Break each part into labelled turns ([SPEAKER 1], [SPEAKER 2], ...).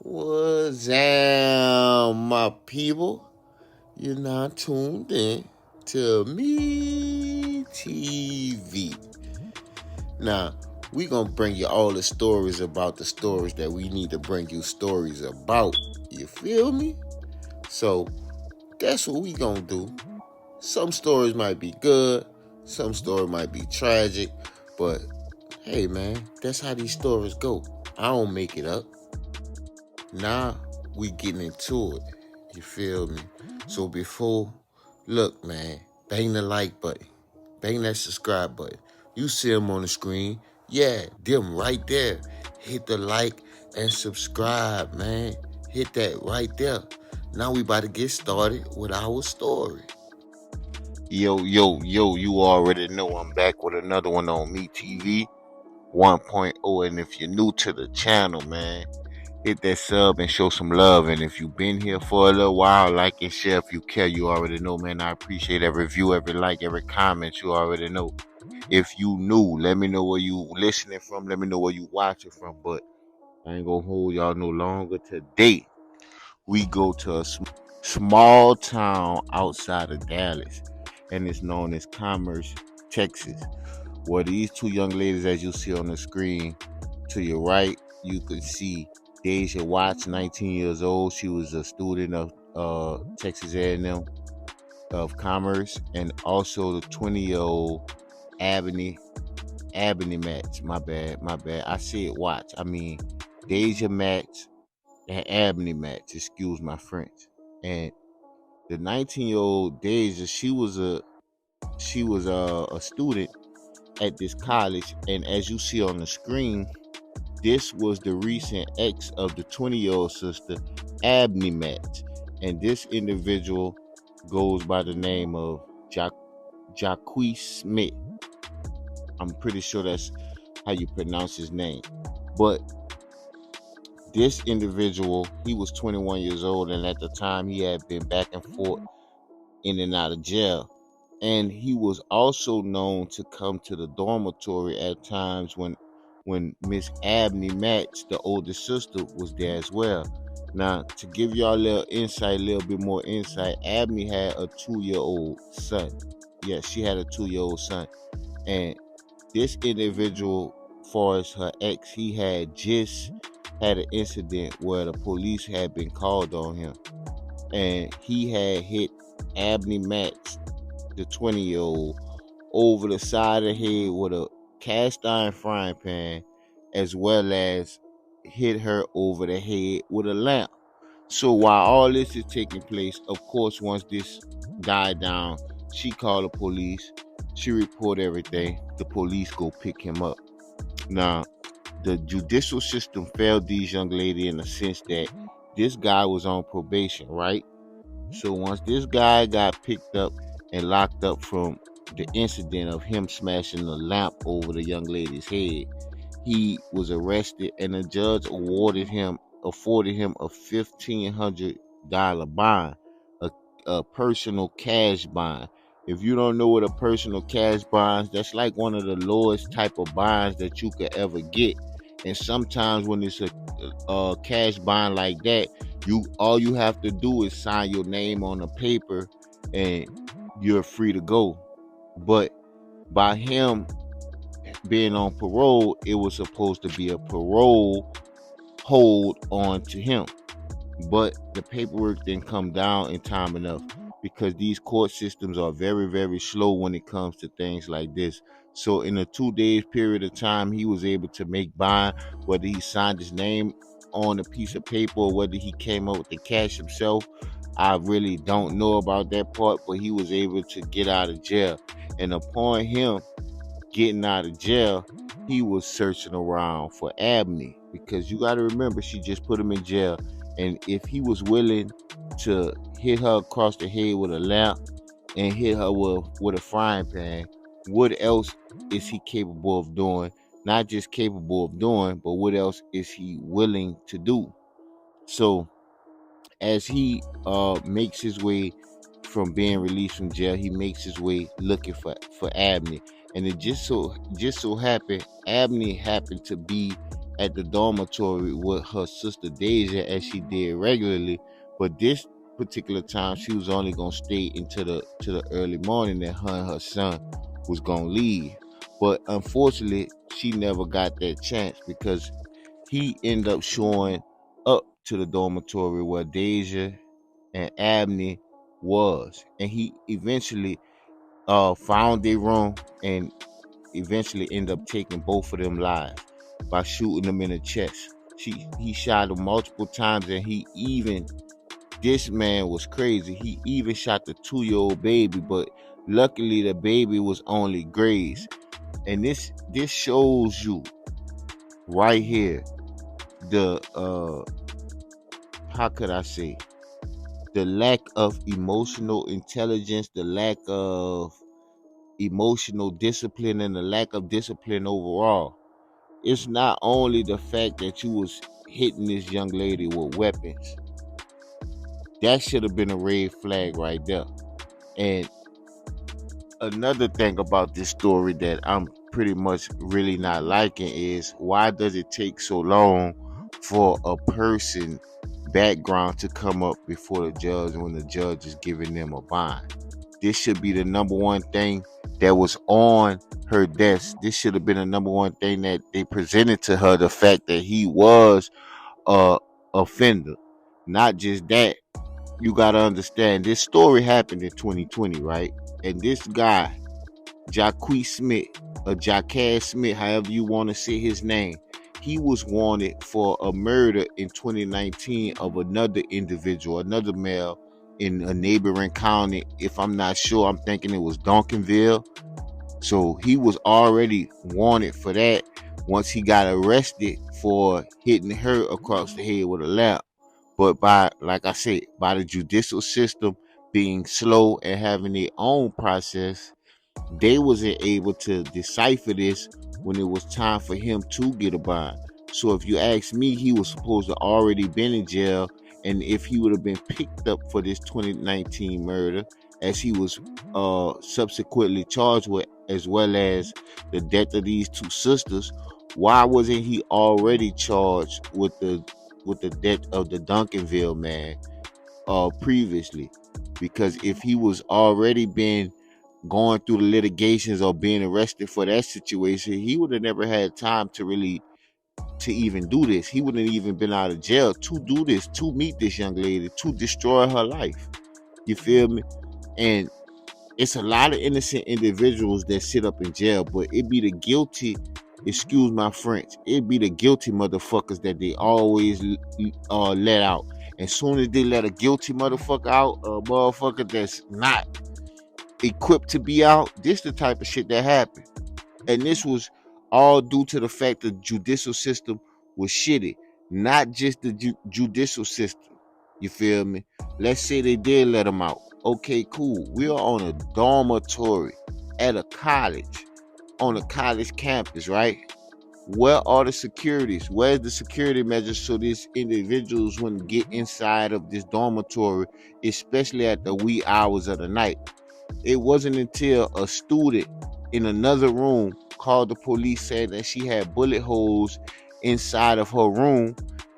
[SPEAKER 1] What's up, my people? You're not tuned in to me TV. Now, we gonna bring you all the stories about the stories that we need to bring you stories about. You feel me? So that's what we gonna do. Some stories might be good, some stories might be tragic, but hey man, that's how these stories go. I don't make it up. Now we getting into it. You feel me? So look, man, bang the like button, bang that subscribe button. You see them on the screen. Yeah, them right there. Hit the like and subscribe, man. Hit that right there. Now we about to get started with our story. Yo, you already know I'm back with another one on Me TV 1.0. And if you're new to the channel, man, hit that sub and show some love. And if you've been here for a little while, like and share if you care. You already know, man. I appreciate every view, every like, every comment. You already know. If you new, let me know where you listening from. Let me know where you watching from. But I ain't gonna hold y'all no longer. Today, we go to a small town outside of Dallas, and it's known as Commerce, Texas, where these two young ladies, as you see on the screen, to your right, you can see Deja Watts, 19 years old. She was a student of Texas A&M of Commerce, and also the 20-year-old Abbaney Match. My bad. I said Watts. I mean Deja Match and Abbaney Match. Excuse my French. And the 19-year-old Deja, she was a student at this college, and as you see on the screen, this was the recent ex of the 20-year-old sister, Abney Match. And this individual goes by the name of Jacques Smith. I'm pretty sure that's how you pronounce his name. But this individual, he was 21 years old, and at the time he had been back and forth in and out of jail. And he was also known to come to the dormitory at times when Miss Abney Match, the older sister, was there as well. Now, to give y'all a little bit more insight, Abney had a 2-year-old son. Yes, she had a 2-year-old son. And this individual, far as her ex, he had just had an incident where the police had been called on him. And he had hit Abney Match, the 20-year-old, over the side of the head with a cast iron frying pan, as well as hit her over the head with a lamp. So while all this is taking place, of course, once this died down, she called the police. She reported everything. The police go pick him up. Now, the judicial system failed these young ladies in the sense that this guy was on probation, right? So once this guy got picked up and locked up from the incident of him smashing the lamp over the young lady's head, he was arrested, and the judge afforded him a $1,500 bond, a personal cash bond. If you don't know what a personal cash bond is, that's like one of the lowest type of bonds that you could ever get. And sometimes when it's a cash bond like that, all you have to do is sign your name on a paper and you're free to go. But by him being on parole, it was supposed to be a parole hold on to him. But the paperwork didn't come down in time enough, because these court systems are very, very slow when it comes to things like this. So in a 2 days period of time, he was able to make bond, whether he signed his name on a piece of paper or whether he came up with the cash himself. I really don't know about that part, but he was able to get out of jail. And upon him getting out of jail, he was searching around for Abney, because you got to remember, she just put him in jail. And if he was willing to hit her across the head with a lamp and hit her with a frying pan, what else is he capable of doing? Not just capable of doing, but what else is he willing to do? So as he makes his way from being released from jail, he makes his way looking for Abney. And it just so happened, Abney happened to be at the dormitory with her sister Deja as she did regularly, but this particular time she was only gonna stay into the early morning that her and her son was gonna leave. But unfortunately, she never got that chance because he ended up showing up to the dormitory where Deja and Abney was, and he eventually found their room and eventually ended up taking both of them lives by shooting them in the chest. He shot them multiple times, and this man was crazy. He even shot the 2-year-old baby, but luckily the baby was only grazed. And this shows you right here the how could I say, the lack of emotional intelligence, the lack of emotional discipline, and the lack of discipline overall. It's not only the fact that you was hitting this young lady with weapons. That should have been a red flag right there. And another thing about this story that I'm pretty much really not liking is, why does it take so long for a person background to come up before the judge when the judge is giving them a bond? This should be the number one thing that was on her desk. This should have been the number one thing that they presented to her, the fact that he was a offender. Not just that, you gotta understand, this story happened in 2020, right? And this guy, Jacques Smith, or Jacques Smith, however you want to say his name, he was wanted for a murder in 2019 of another individual, another male in a neighboring county. If I'm not sure, I'm thinking it was Duncanville. So he was already wanted for that once he got arrested for hitting her across the head with a lamp. But like I said, by the judicial system being slow and having their own process, they wasn't able to decipher this when it was time for him to get a bond. So if you ask me, he was supposed to already been in jail, and if he would have been picked up for this 2019 murder, as he was subsequently charged with, as well as the death of these two sisters, why wasn't he already charged with the death of the Duncanville man previously? Because if he was already been going through the litigations or being arrested for that situation, he would have never had time to even do this. He wouldn't have even been out of jail to do this, to meet this young lady, to destroy her life. You feel me? And it's a lot of innocent individuals that sit up in jail, but it be the guilty, excuse my French, it be the guilty motherfuckers that they always let out. And soon as they let a guilty motherfucker out, a motherfucker that's not equipped to be out, this the type of shit that happened. And this was all due to the fact the judicial system was shitty. Not just the judicial system. You feel me? Let's say they did let him out. Okay, cool. We are on a dormitory at a college, on a college campus, right? Where are the securities? Where's the security measures so these individuals wouldn't get inside of this dormitory, especially at the wee hours of the night? It wasn't until a student in another room called the police, saying that she had bullet holes inside of her room,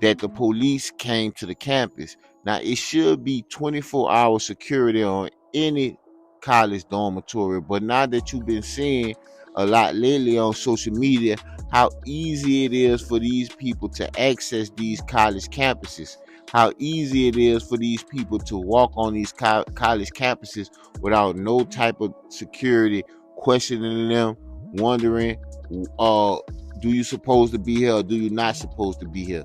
[SPEAKER 1] that the police came to the campus. Now, it should be 24-hour security on any college dormitory, but now that you've been seeing a lot lately on social media how easy it is for these people to access these college campuses, how easy it is for these people to walk on these college campuses without no type of security questioning them, wondering, do you supposed to be here or do you not supposed to be here?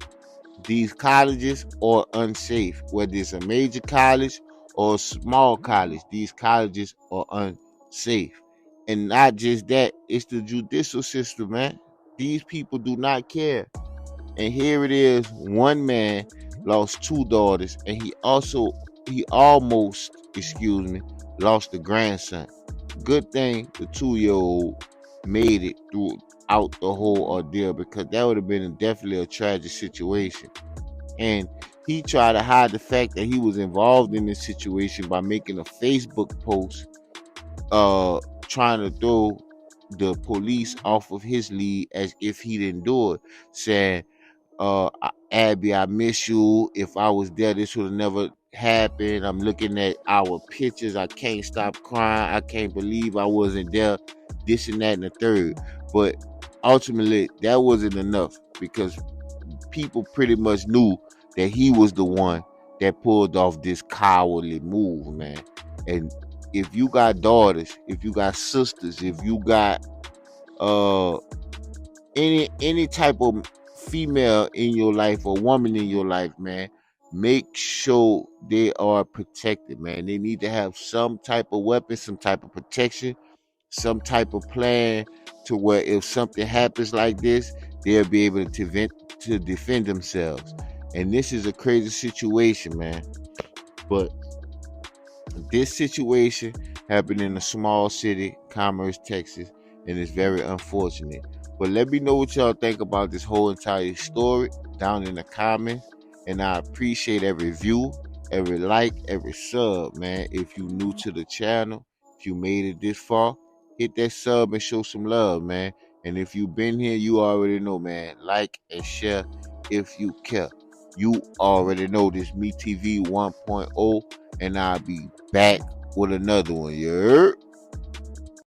[SPEAKER 1] These colleges are unsafe, whether it's a major college or a small college. These colleges are unsafe. And not just that, it's the judicial system, man. These people do not care. And here it is, one man lost two daughters, and he almost, lost a grandson. Good thing the 2-year-old made it throughout the whole ordeal, because that would have been definitely a tragic situation. And he tried to hide the fact that he was involved in this situation by making a Facebook post trying to throw the police off of his lead as if he didn't do it, saying, Abby, I miss you. If I was there, this would have never happened. I'm looking at our pictures. I can't stop crying. I can't believe I wasn't there. This and that and the third. But ultimately, that wasn't enough because people pretty much knew that he was the one that pulled off this cowardly move, man. And if you got daughters, if you got sisters, if you got uh any type of female in your life or woman in your life, man, make sure they are protected, man. They need to have some type of weapon, some type of protection, some type of plan to where if something happens like this, they'll be able to defend themselves. And this is a crazy situation, man. But this situation happened in a small city, Commerce, Texas, and it's very unfortunate. But let me know what y'all think about this whole entire story down in the comments. And I appreciate every view, every like, every sub, man. If you new to the channel, if you made it this far, hit that sub and show some love, man. And if you've been here, you already know, man. Like and share if you care. You already know this Me TV 1.0, and I'll be back with another one. Yeah.